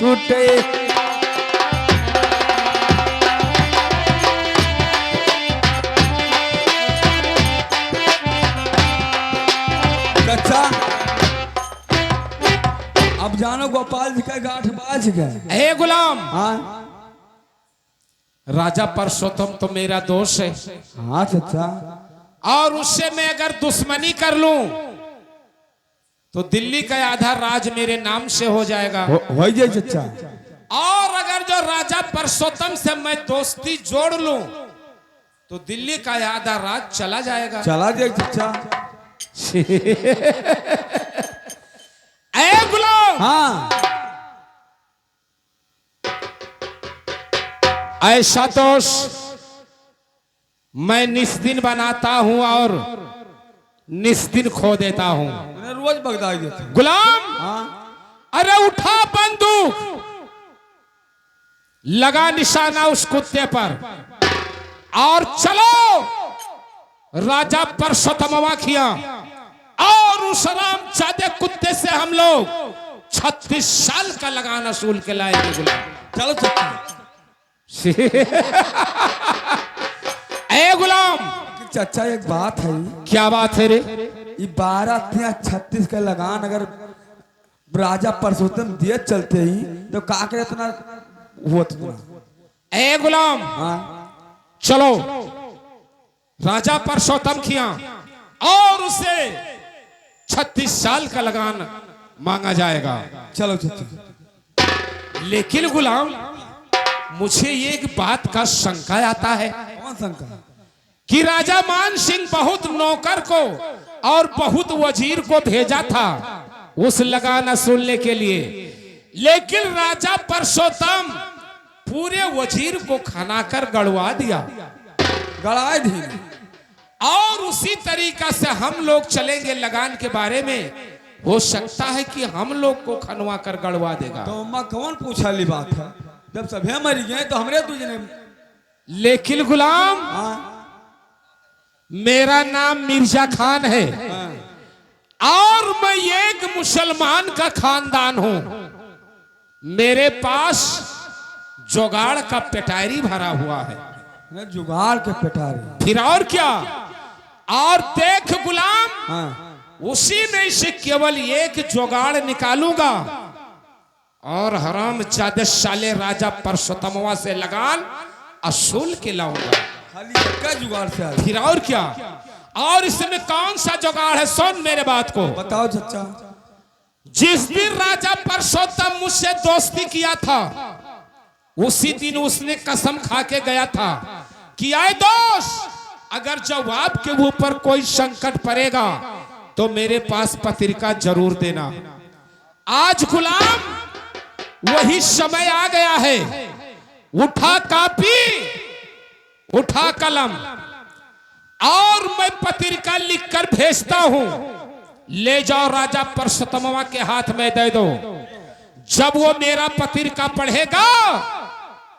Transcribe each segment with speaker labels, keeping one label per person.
Speaker 1: छूटे। अच्छा अब जानो गोपाल जी का गांठ बाज गए।
Speaker 2: हे गुलाम,
Speaker 1: हाँ
Speaker 2: राजा परसोत्तम तो मेरा दोस्त है,
Speaker 1: हाँ चाचा,
Speaker 2: और उससे मैं अगर दुश्मनी कर लूं तो दिल्ली का आधा राज मेरे नाम से हो जाएगा।
Speaker 1: हो जाए चाचा।
Speaker 2: और अगर जो राजा परसोत्तम से मैं दोस्ती जोड़ लूं तो दिल्ली का आधा राज चला जाएगा।
Speaker 1: चला जाए चाचा।
Speaker 2: ऐ गुलाम,
Speaker 1: हाँ
Speaker 2: ऐसा दोस्त मैं निस्दिन बनाता हूं और निस्दिन खो देता हूं।
Speaker 1: उन्हें रोज बगदाई देते।
Speaker 2: गुलाम,
Speaker 1: हाँ
Speaker 2: अरे उठा बंदूक, लगा निशाना उस कुत्ते पर और चलो राजा परसोत्तम खिया, और उस रामजादे कुत्ते से हम लोग 36 साल का लगान वसूल के लाएंगे। गुलाम
Speaker 1: चलो चाचा।
Speaker 2: ए गुलाम,
Speaker 1: चाचा एक बात है।
Speaker 2: क्या बात है रे?
Speaker 1: ये 12-36 का लगान अगर राजा परसोत्तम दिए चलते ही तो का करे इतना हुआ तुम्हारा।
Speaker 2: ए गुलाम,
Speaker 1: हाँ
Speaker 2: चलो राजा परसोत्तम खिया और उसे 36 साल का लगान मांगा जाएगा।
Speaker 1: चलो चाचा।
Speaker 2: लेकिन गुलाम, मुझे एक बात का शंका आता है।
Speaker 1: कौन शंका?
Speaker 2: कि राजा मान सिंह बहुत नौकर को और बहुत वजीर को भेजा था उस लगान वसूलने के लिए, लेकिन राजा परसोत्तम पूरे वजीर को खनाकर गड़वा दिया।
Speaker 1: गड़ाए दी।
Speaker 2: और उसी तरीका से हम लोग चलेंगे लगान के बारे में, हो सकता है कि हम लोग को खनवा कर गड़वा देगा।
Speaker 1: तो अम्मा कौन पूछा ली बात है? जब सभी मर गए तो हमरे तुझे ने।
Speaker 2: लेकिन गुलाम,
Speaker 1: हाँ
Speaker 2: मेरा नाम मिर्जा खान है और मैं एक मुसलमान का खानदान हूं। मेरे पास जुगाड़ का पेटारी भरा हुआ है।
Speaker 1: जुगाड़ के पेटारी।
Speaker 2: फिर और क्या? और देख गुलाम,
Speaker 1: हाँ
Speaker 2: उसी में से केवल एक जुगाड़ निकालूंगा और हरामजादे साले राजा परसोत्तमवा से लगान वसूल के लाऊंगा।
Speaker 1: खाली एक जुगाड़ से आए।
Speaker 2: फिर और क्या? और इसमें कौन सा जुगाड़ है? सुन मेरे बात को।
Speaker 1: बताओ चाचा।
Speaker 2: जिस दिन राजा परसोत्तम मुझसे दोस्ती किया था उसी दिन उसने कसम खा के गया था कि आए दोस्त, अगर जवाब के ऊपर कोई संकट पड़ेगा तो मेरे पास पत्रिका जरूर देना। आज गुलाम वही समय आ गया है। उठा कापी, उठा कलम और मैं पत्रिका लिखकर भेजता हूं। ले जाओ राजा परसोत्तमवा के हाथ में दे दो। जब वो मेरा पत्रिका पढ़ेगा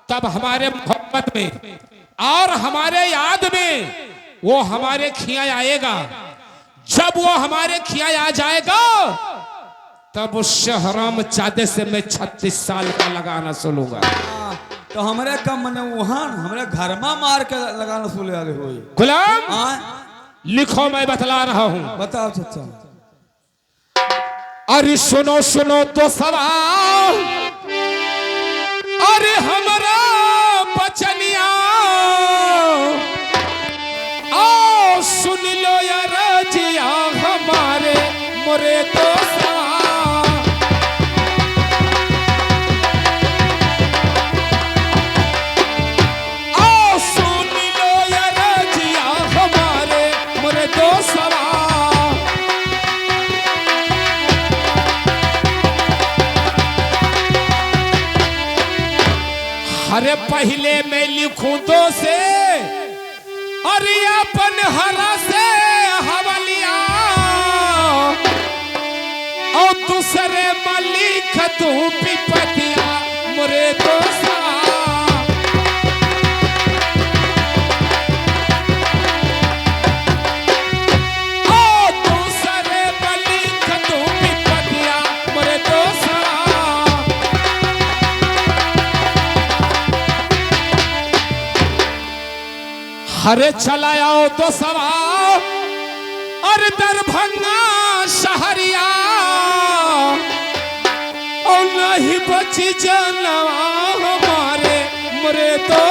Speaker 2: तब हमारे मोहब्बत में और हमारे याद में वो हमारे खिया आएगा। जब वो हमारे खिया आ जाएगा तब उस हरामजादे से मैं 36 साल का लगाना सुनूंगा।
Speaker 1: तो हमारे कम मने वहां हमारे घर में मार के लगाना सुले वाले हुई।
Speaker 2: गुलाम,
Speaker 1: हाँ
Speaker 2: लिखो, मैं बतला रहा हूं।
Speaker 1: बताओ चाचा।
Speaker 2: अरे सुनो सुनो तो सवाल, अरे हमारा बचनिया आओ सुन लो यार जिया हमारे मोरे तो आओ सुन लो यार जिया हमारे मोरे तो अरे पहले मैं लिखूं तो से और अपन हरा से हवलिया और दूसरे मलिक तू पिपतिया मोरे दोसा। ओ दूसरे मलिक तू पिपतिया मोरे दोसा। हरे चलाओ तो सवार और दरभंगा शहरिया और नहीं बची जनवा हमारे मरे तो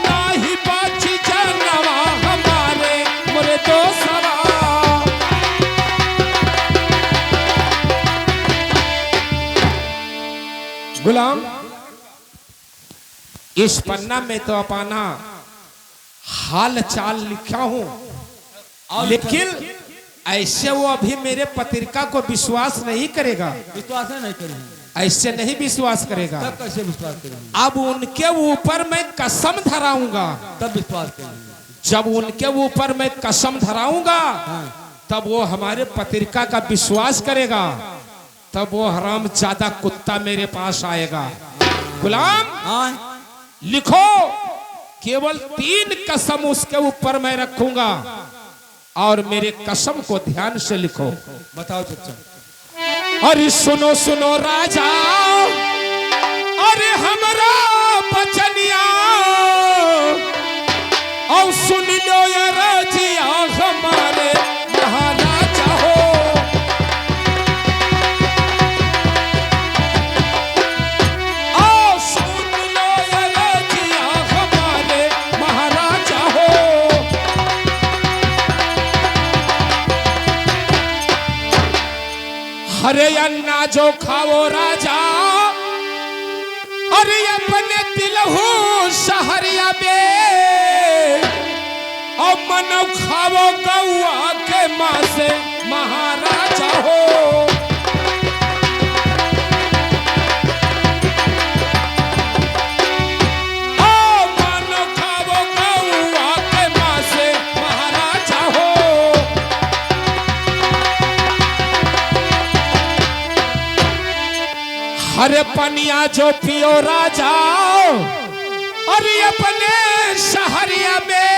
Speaker 2: नहीं बची जनवा हमारे मरे तो गुलाम। इस पन्ना में तो अपना हाल चाल लिखा हूं, लेकिन ऐसे वो अभी मेरे पत्रिका को विश्वास नहीं करेगा।
Speaker 1: विश्वास नहीं करेगा,
Speaker 2: ऐसे नहीं विश्वास करेगा।
Speaker 1: तब कैसे विश्वास करेंगे?
Speaker 2: अब उनके ऊपर मैं कसम धराऊंगा,
Speaker 1: तब विश्वास करेंगे।
Speaker 2: जब उनके ऊपर मैं कसम धराऊंगा तब वो हमारे पत्रिका का विश्वास करेगा, तब वो हराम ज्यादा कुत्ता मेरे पास आएगा। गुलाम लिखो, केवल 3 कसम उसके ऊपर मैं रखूंगा और मेरे कसम को ध्यान से लिखो।
Speaker 1: बताओ चचा।
Speaker 2: अरे सुनो सुनो राजा, अरे हमरा बचनिया और सुन लो ये राजिया हमारे महाराजा हो। हरे अन्ना जो खाओ राजा, अरे अपने दिल हो शहरिया में और मन खाओ गौआ के माँ से महाराजा हो। मन खाओ गौआ के माँ से महाराजा हो। अरे पनिया जो पियो राजा, अरे अपने शहरिया में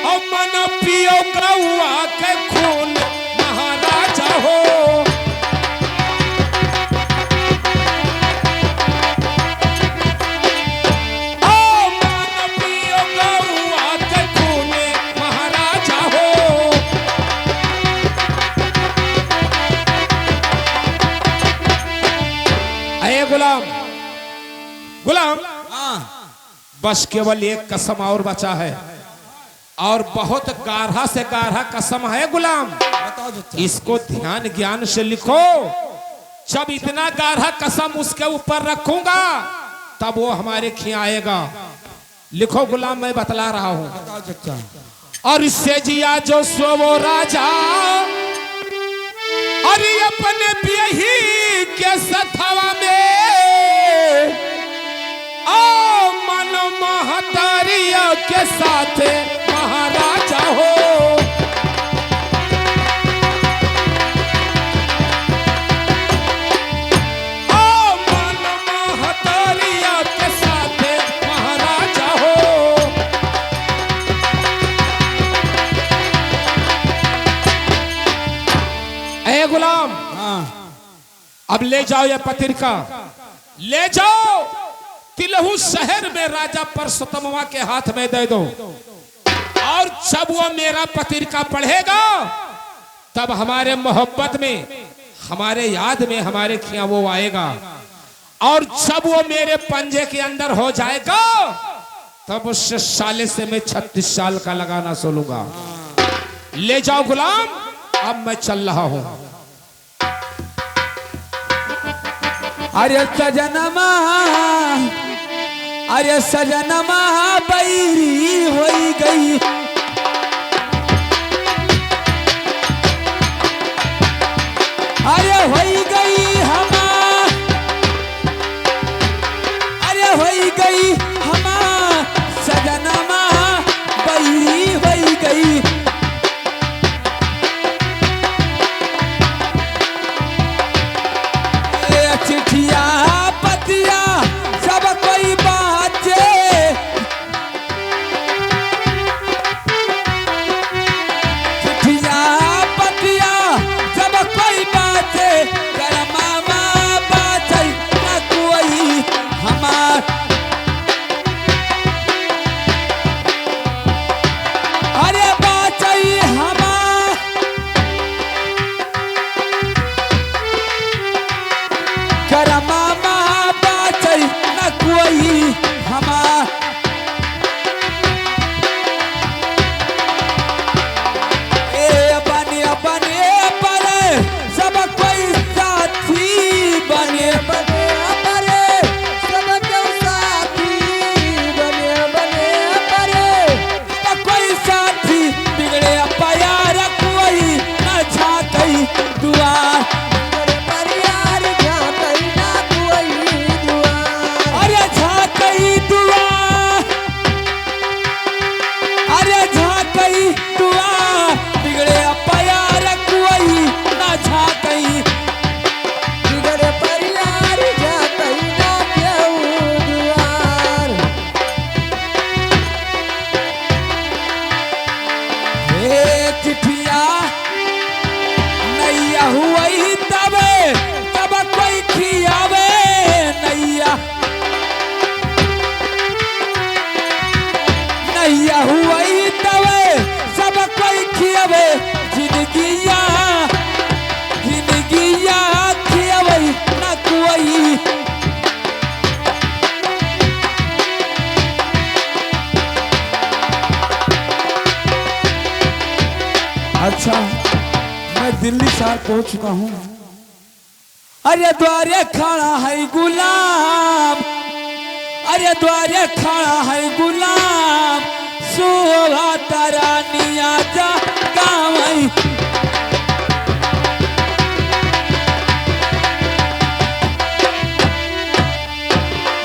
Speaker 2: और मन पियो गौआ के खून महाराजा हो। मन पियो गौआ के खून महाराजा हो। गुलाम गुलाम बस केवल एक कसम और बचा है, और बहुत गाढ़ा से गाढ़ा कसम है गुलाम। इसको ध्यान ज्ञान से लिखो। जब इतना गाढ़ा कसम उसके ऊपर रखूंगा तब वो हमारे खियाएगा। लिखो गुलाम, मैं बतला रहा हूं। और इससे जिया जो सोवो राजा, अरे अपने बियही के सथवा में ओ मन महतारिया के साथ महाराजा हो। ओ मन महतारिया के साथ महाराजा हो। ए गुलाम, अब ले जाओ ये पत्रिका, ले जाओ तिलहू शहर में राजा परसोत्तमवा के हाथ में दे दो, और जब वो मेरा पत्रिका पढ़ेगा तब हमारे मोहब्बत में, हमारे याद में, हमारे खिया वो आएगा। और जब वो मेरे पंजे के अंदर हो जाएगा तब उस साले से मैं 36 साल का लगाना सोलूंगा। ले जाओ गुलाम, अब मैं चल रहा हूं।
Speaker 1: अरे सजनमा, अरे सजनमा बैरी हो गई, अरे हो गई हमा, अरे हो गई हमा सजनमा बैरी हो गई। चिट्ठिया पतिया सब कोई बात चिट्ठिया नैया हुई तबे तब कोई खियावे नैया नैया हुई तबे सब कोई खियावे जिंदगिया जिंदगिया खियावे न कोई। अच्छा मैं दिल्ली शहर पहुंच चुका हूं। अरे द्वारे खड़ा है गुलाम अरे द्वारे खड़ा है गुलाम शोभा तरानिया जा गाँव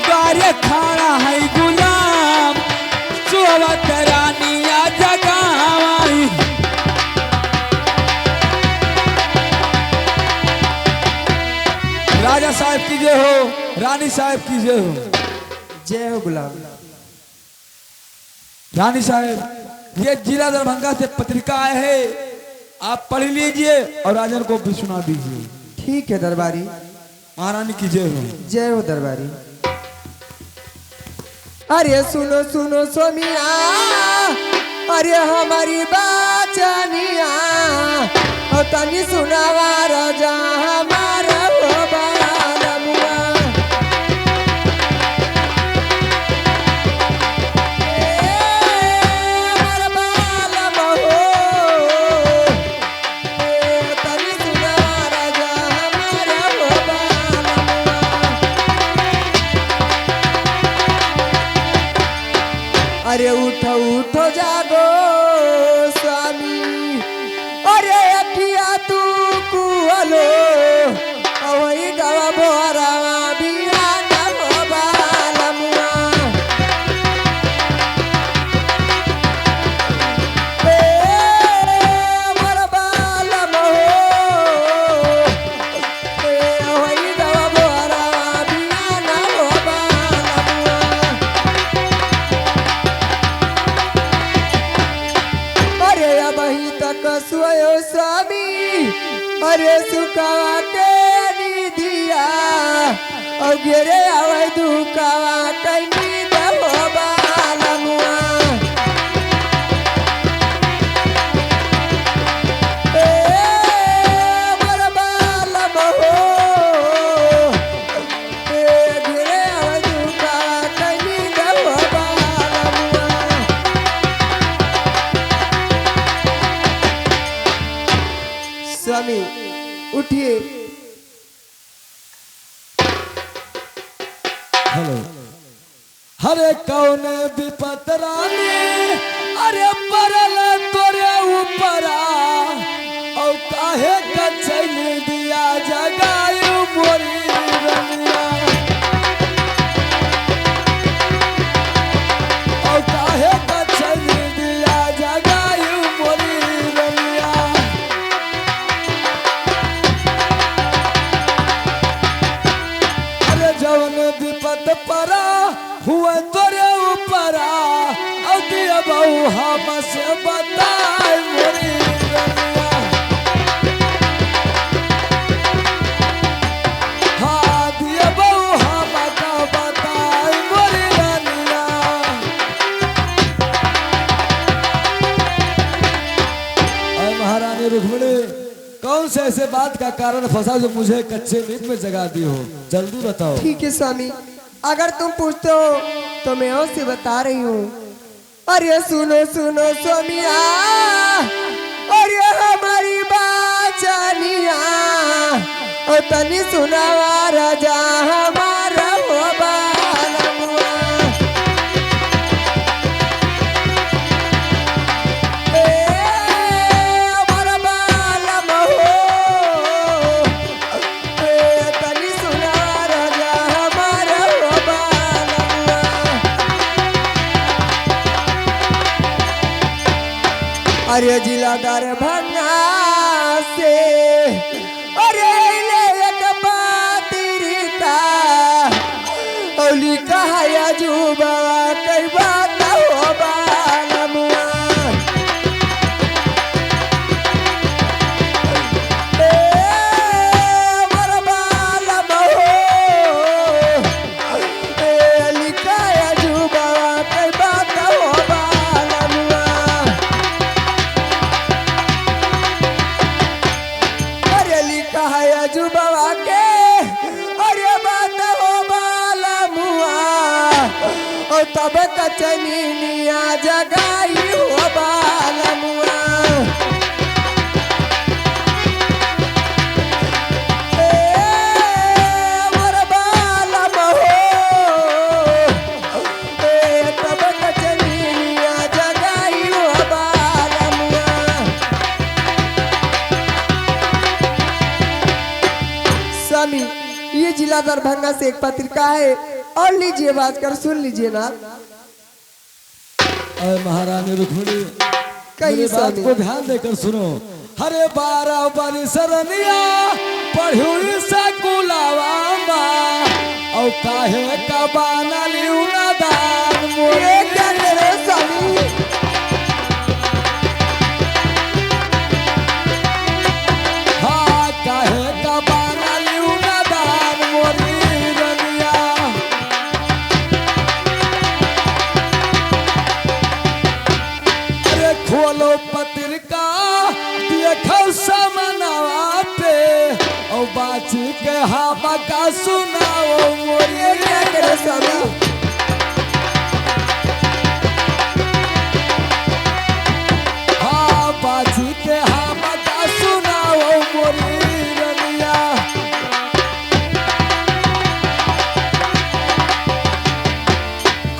Speaker 1: द्वारे खड़ा है गुलाम शोभा तरानिया जा गाँव। राजा साहब की जय हो रानी साहब की जय हो।
Speaker 3: जय हो गुलाम।
Speaker 1: रानी साहब ये जिला दरभंगा से पत्रिका आए है आप पढ़ लीजिए और राजन को भी सुना दीजिए।
Speaker 3: ठीक है दरबारी।
Speaker 1: महारानी की जय हो।
Speaker 3: जय हो दरबारी। अरे सुनो सुनो सोमिया अरे हमारी बाचनिया और तनी सुनावा राजा हमारा हो बालमुआ। हमारा बालम हो तनी सुनावा राजा हमारा हो बालमुआ। अरे उठो उठो जागो स्वामी अरे अखिया तू कुहलो वही गवा बोरा बिया न बालमुआ। मोर बालम हो वही गवा बोरा बिया न बालमुआ। अरे अबही तक सोयो स्वामी अरे सुकावा के निधिया और गिरे आवे दुकावा कैनी दहो बालमुआ। मोर बालम हो गिरे आवे दुकावा कैनी दहो बालमुआ। स्वामी उठिए।
Speaker 1: हेलो हरे कौन विपत रानी अरे परल तोरे ऊपरा और काहे कचल दिया जगायु मोरी रनिया और काहे कचल दिया जगायु मोरी रनिया। अरे जवन विपत परा हुए तोरे ऊपरा और दिया बहु हम से बताए मोरी रनिया। हाँ दिया बहु हम का बताए मोरी रनिया। और महारानी रुक्मिणी कौन से ऐसे बात का कारण फंसा जो मुझे कच्चे नींद में जगा दी हो जल्दी बताओ।
Speaker 3: ठीक है स्वामी अगर तुम पूछते हो तो मैं और से बता रही हूँ। अरे सुनो सुनो स्वामिया अरे हमारी बाचनिया और तनी सुनावा राजा हमारा हो बालमुआ। हमारा बालम हो तनी सुनावा राजा हमारा हो बालमुआ। अरे जिला दरभंगा से अरे ले एक पत्रिका औली कहा जुबा कई बात हो बालमुआ। तब कचनिया जगाई हो बालमुआ ये जिला दरभंगा से एक पत्रिका है और लीजिए बात कर सुन लीजिए ना।
Speaker 4: महारानी रुक्मिणी
Speaker 3: कही
Speaker 4: मेरी बात
Speaker 3: स्वामी।
Speaker 4: को ध्यान देकर सुनो। हरे 12 बरसरनिया पढ़ुई सकुलावा और काहे का बाना लिउना दान मोरे
Speaker 3: क्या करे स्वामी।
Speaker 4: हाँ काहे का बाना लिउना दान मोरी रनिया। अरे खोलो पत्रिका देखो समनवा पे और बात के हवा का सुनाओ मोरी
Speaker 3: क्या करे स्वामी।
Speaker 4: हाँ बात के हवा का सुनाओ मोरी रनिया।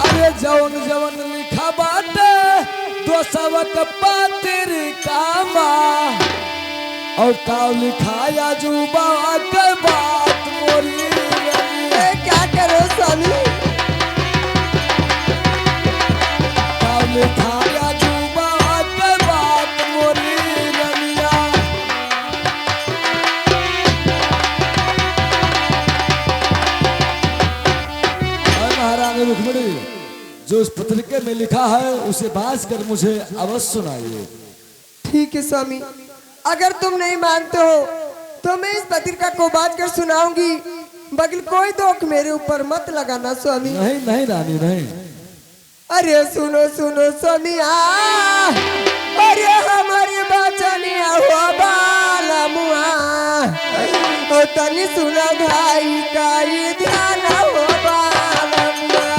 Speaker 4: अरे जवन जवन लिखा बाटे दो सबक पत्रिका और का लिखाया जुबा के बात मोरी रनिया।
Speaker 3: क्या करो स्वामी।
Speaker 4: का लिखाया जुबा के बात मोरी रनिया। महारानी रुक्मिणी जो उस पत्रिका में लिखा है उसे बाज कर मुझे अवश्य सुनाइए।
Speaker 3: ठीक है स्वामी, अगर तुम नहीं मानते हो तो मैं इस पत्रिका को बात कर सुनाऊंगी, बगल कोई दोख मेरे ऊपर मत लगाना स्वामी।
Speaker 4: नहीं नहीं रानी नहीं।
Speaker 3: अरे सुनो सुनो स्वामी अरे हमारी बचनिया हो बालमुआ ओ तनी सुना भाई का ये ध्यान हो बालमुआ।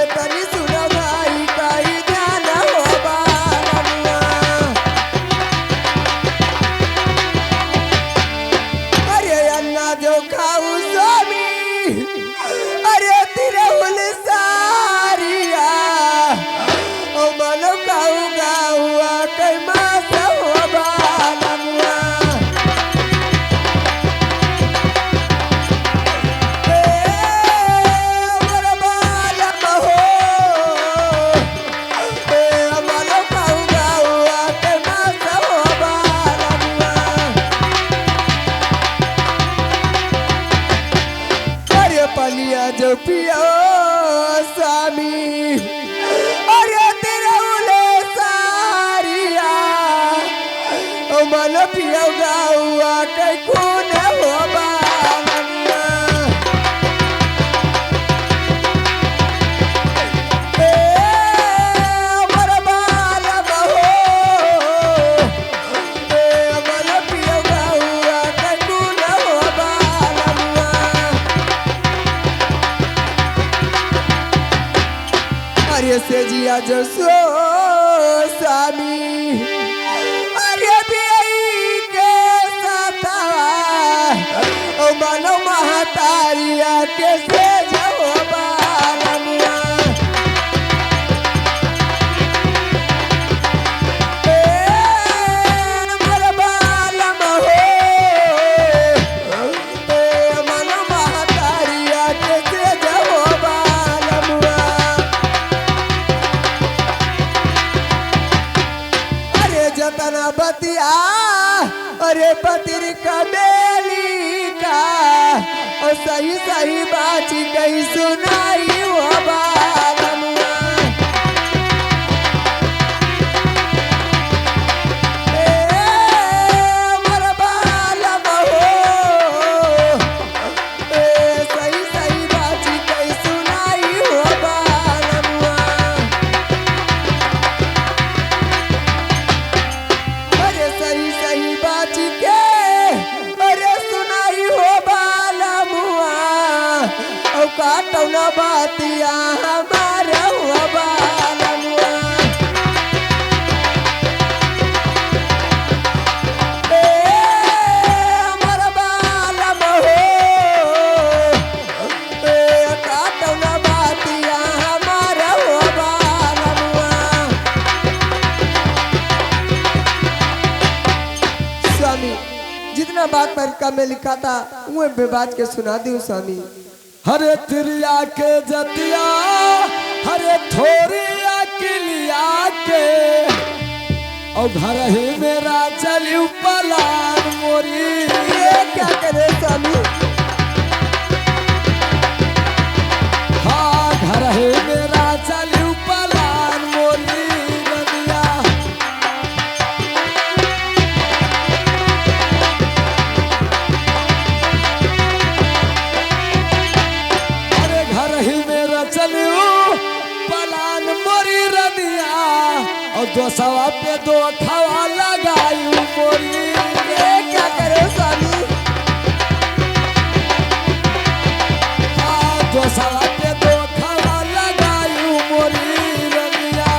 Speaker 3: तनी सुना भाई का ये ध्यान हो बालमुआ। अरे अन्ना जो खाऊ स्वामी अरे तेरे हुल सारिया ओ मनो खाऊ गाऊआ कई मास हो बालमुआ। मोर बालम हो मनो खाऊ गाऊआ कई मास हो बालमुआ। अरे पलिया जो पियो स्वामी अरे तेरा उले सारिया ओ मन पियो गाऊआ कई खून हो बालमुआ। मोर बालम हो मन पियो गाऊआ कई खून हो बालमुआ। अरे से जिया जो सो स्वामी अरे बियाई के साथवा ओ मनो महतारिया के से जो बालमुआ। मोर बालम हो मनो महतारिया के से जो बालमुआ। अरे जतना बतिया अरे पत्रिका बेली का और सही सही बात कही सुनाई हो बालमुआ। मोर बालम हो सही सही बात कही सुनाई हो बालमुआ। काटौना बातिया हमारा हुआ बालमुआ हमारा बालम हो काटौना बातिया हमारा हुआ बालमुआ। स्वामी जितना बात परीक्षा में लिखा था वो बेबाज के सुना दी स्वामी।
Speaker 4: हरे तिरिया के जतिया हरे थोरिया किलिया के और घर ही मेरा चलियो पलान मोरी।
Speaker 3: ये क्या करे स्वामी?
Speaker 4: हाँ घर ही मेरा चलियो पलान मोरी रनिया। अरे घर ही मेरा चलियो पलान मोरी रनिया और 200 पे 2 खवा लगायू मोरी।
Speaker 3: ये क्या करे स्वामी?
Speaker 4: 200 पे 2 खवा लगायू मोरी रनिया।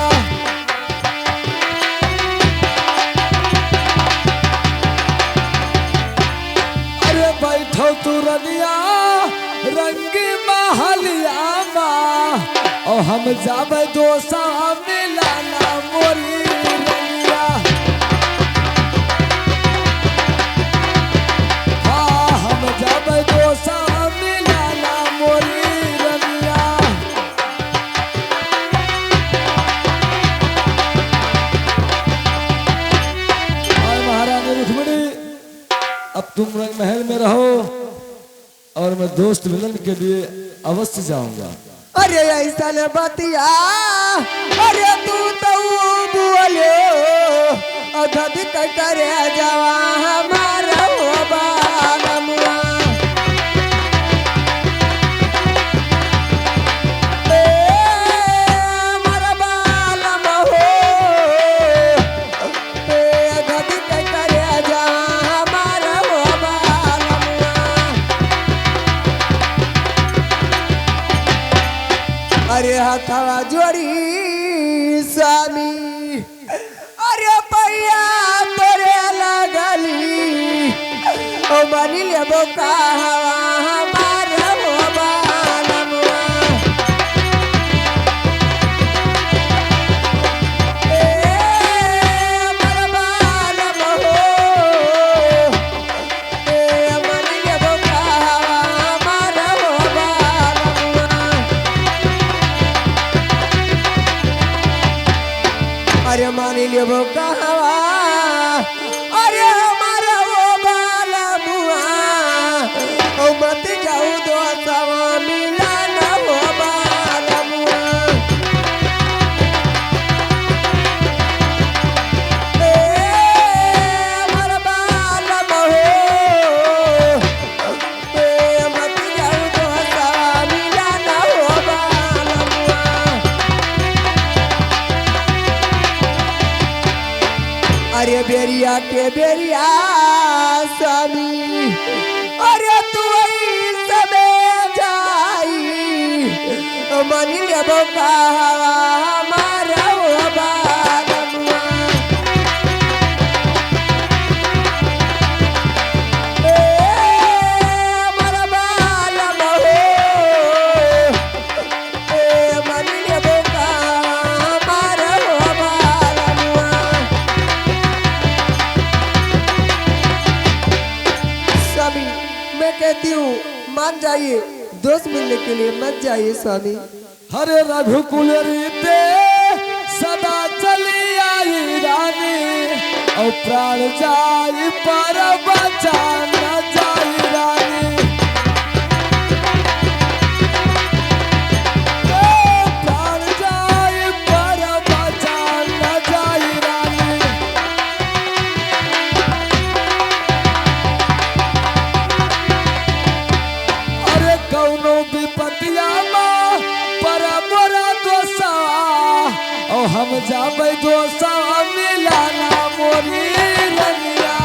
Speaker 4: अरे बैठो तू रनिया रंगी महलिया माँ और हम जाब 200 मिलाना मोरी रनिया। हाँ हम जाब 200 मिलाना मोरी रनिया। और महारानी रुक्मिणी अब तुम रंग महल में रहो और मैं दोस्त मिलन के लिए अवश्य जाऊंगा।
Speaker 3: अरे ऐसा न बतिया अरे तू तो बोले अधधिक करे जवा हमारा हो बालमुआ। हमारा बालम हो अधधिक करे जवा हमारा हो बालमुआ। अरे हथवा जोड़ी स्वामी अरे पैया तोरे लगली ओ बनी लेबो कहवा हमारा हो बालमुआ। हमारा बालम हो बनी लेबो कहवा हमारा हो बालमुआ। अरे मानी लेबो कहवा अरे हमारा वो बालमुआ ओ मत जाऊ 200 मिलाना हो बालमुआ। हमारा बालम हो मत जाऊ 200 मिलाना हो बालमुआ। अरे बेरिया के बेरिया स्वामी अरे तू समय जाई मन लेबो कहवा हमारा हो बालमुआ। हमारा बालम हो मन लेबो कहवा हमारा हो बालमुआ। स्वामी मैं कहती हूँ मान जाइए दोस्त मिलने के लिए मत जाइए स्वामी।
Speaker 4: हरे रघुकुल रीते सदा चली आई रानी और प्राण जाई पर बचान न जाई रानी। प्राण जाई पर बचान न जाई रानी। अरे कौनो विपतिया माँ पर मोरा दोसा और हम जाबै 200 मिलाना मोरी रनिया।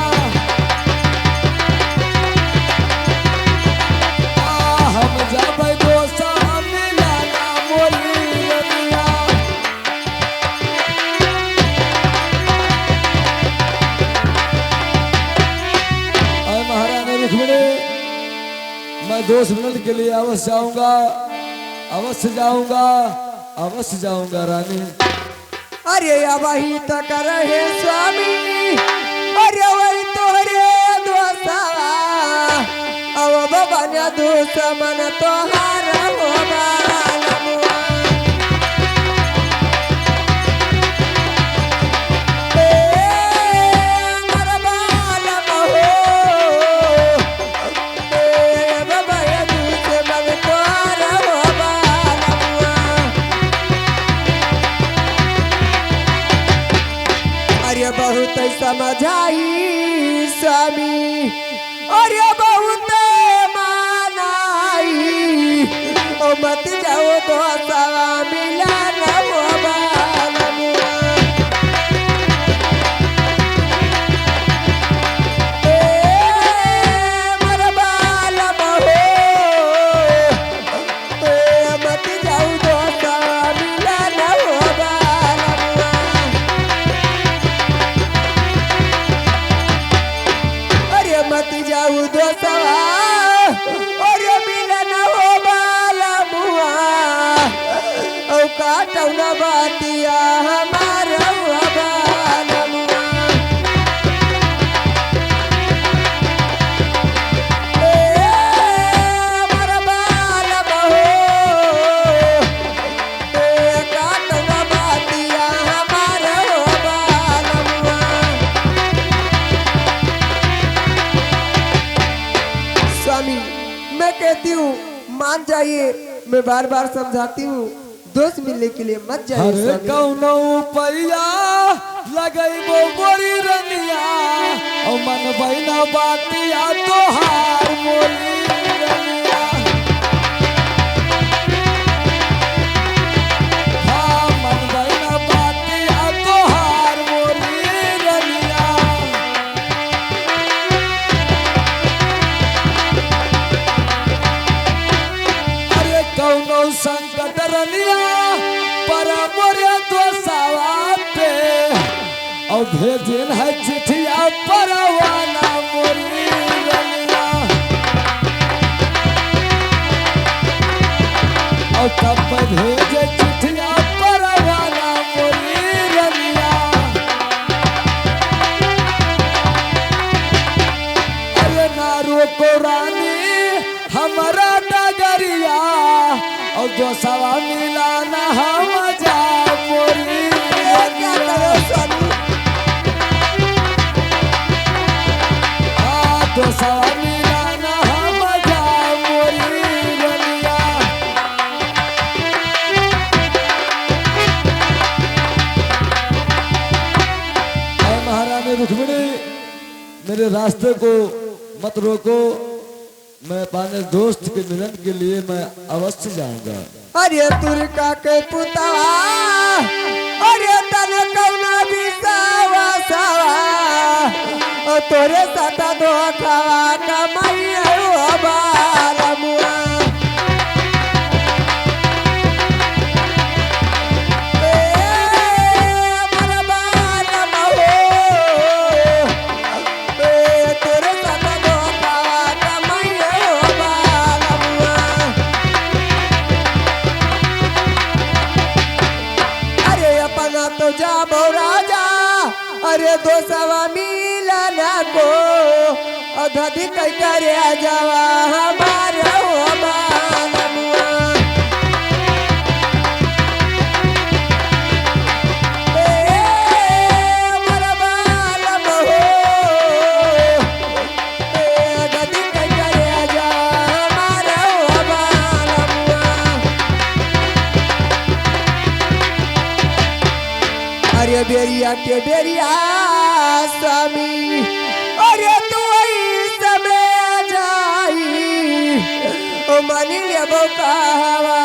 Speaker 4: हम जाबै 200 दोस्त मिलन के लिए अवश्य जाऊंगा, अवश्य जाऊंगा, अवश्य जाऊंगा रानी।
Speaker 3: अरे वही तो करे स्वामी, अरे वही तोरे दोस्तवा, अब बबन दुश्मन तोहार हो बालमुआ। बहुत समझाई स्वामी, और ये बहुत मानाई, ओ मत जाओ तो सवा मिला न हो बालमुआ। मर बालम हो, मत जाओ तो सवा मिला न हो बालमुआ। मत जाऊ दोस्तवा, और मिलन हो बालमुआ, औ काटौ न बातिया हमार हो बालमुआ। मर बालम हो, काटौ न बातिया हमार हो बालमुआ। स्वामी मैं कहती हूँ मान जाइए, मैं बार बार समझाती हूँ, दोस्त मिलने के लिए मत जाइए।
Speaker 4: अरे कौनो पैया लगैबो मोरी रनिया, ओ मन बहिना बातिया तोहार मोरी रनिया। हाँ मन बहिना बातिया तोहार मोरी रनिया। कौनो संकट रनिया पर मोरे दोस्तवा पे, और भेजिन है चिठिया परवाना मोरी रनिया। और तब भेजे चिठिया परवाना मोरी रनिया। अरे नारो को रानी हमारा डगरिया, और जो सवा मिला न हम जा मोरी रनिया। जो सवा मिला न हम जा मोरी रनिया। महारानी रुक्मिणी मेरे रास्ते को मत रोको, मैं अपने दोस्त के मिलन के लिए मैं अवश्य जाऊंगा।
Speaker 3: अरे तुरका के पुतवा, अरे तन कौना भी सावा सावा, ओ तोरे साथ धोखावा कमाई हो बालमुआ। मर बालम हो, तोरे साथ धोखावा कमाई हो बालमुआ। अरे अपना तो जाबो राजा, अरे दोस्तवा मिलन को, अधधि कई करे जावा हमार हो बालमुआ। मर बालम हो, अधधि कई करे जावा हमार हो बालमुआ। अरे बेरिया के बेरिया स्वामी, अरे तू समय जाई, ओ मनी लेबो कहवा